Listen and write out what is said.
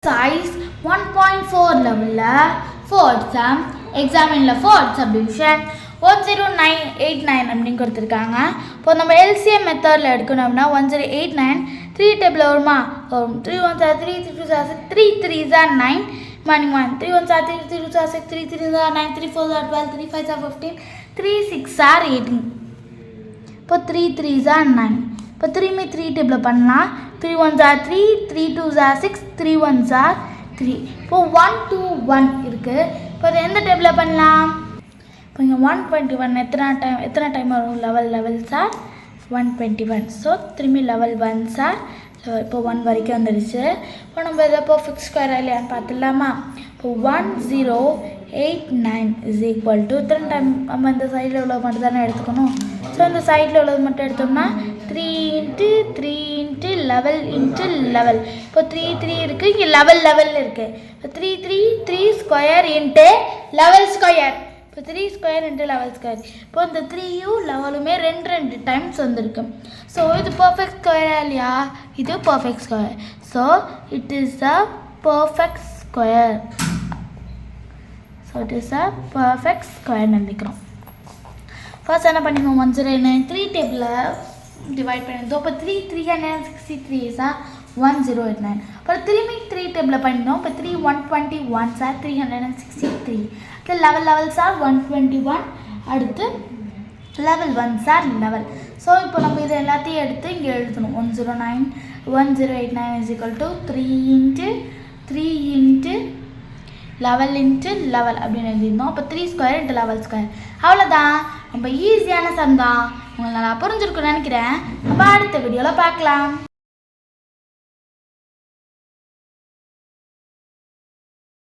size 1.4 level fourth sum examine fourth subdivision 10989 அப்படினு கொடுத்திருக்காங்க. இப்போ நம்ம LCM மெத்தட்ல எடுக்கணும்னா 1089 3 டேபிள் வருமா? 3 1s are 3 3 2s are 6 3 3s are 9 morning 1 3 1s are 3 3 2s are 6 3 3s are 9 3 4s are 12 3 5s are 15 3 6s are 18. இப்போ 3 3s are 9. இப்போ 3 में 3 டேபிள் பண்ணலாம். 3 1s are 3 3 2s are 6 3 1s are 3. இப்போ 1 2 1 இருக்கு. இப்போ எந்த டேபிள் பண்ணலாம்? இப்போ இங்க 121 எத்தனை டைம் வரும்? Levels are 121. ஸோ திரும்பி லெவல் 1s ஆர் இப்போ 1 வரைக்கும் வந்துடுச்சு. இப்போ நம்ம இதை பர்ஃபெக்ட் ஸ்கொயர் இல்லையான்னு பார்த்துடலாமா? இப்போ 1089 இஸ் ஈக்குவல் டு இத்தனை டைம் நம்ம இந்த சைடில் உள்ளது மட்டும் தானே எடுத்துக்கணும். ஸோ இந்த சைடில் உள்ளது மட்டும் எடுத்தோம்னா 3 × 3 × லெவல் × லெவல். இப்போ 3 3 இருக்குது, இங்கே லெவல் இருக்குது. இப்போ 3 3 3 ஸ்கொயர் × லெவல் ஸ்கொயர். இப்போ 3 ஸ்கொயர் × லெவல் ஸ்கொயர். இப்போ இந்த 3யும் லெவலுமே ரெண்டு டைம்ஸ் வந்திருக்கு. ஸோ இது பர்ஃபெக்ட் ஸ்கொயரா இல்லையா? இது perfect square. So it is a perfect square. So it is a perfect square நினைக்கிறோம். ஃபர்ஸ்ட் என்ன பண்ணிக்கணும்? 1089 3 டேபிளில் டிவைட் பண்ணியிருந்தோம். இப்போ 3 363 இஸா 1089. அப்புறம் திரும்பி 3 டேபிளில் பண்ணிட்டோம். இப்போ 3 121 சார் 363. அடுத்து லெவல் சார் 121. அடுத்து லெவல் 1 சார் லெவல். ஸோ இப்போ நம்ம இது எல்லாத்தையும் எடுத்து இங்கே எழுதணும். 1089 is equal to 3 × 3 × level × level அப்படின்னு எழுதியிருந்தோம். அப்போ 3 ஸ்கொயர் × லெவல் ஸ்கொயர். அவ்வளோதான், ரொம்ப ஈஸியான சம் தான். உங்களுக்கு நல்லா புரிஞ்சிருக்குன்னு நினைக்கிறேன். நம்ம அடுத்த வீடியோவில் பார்க்கலாம்.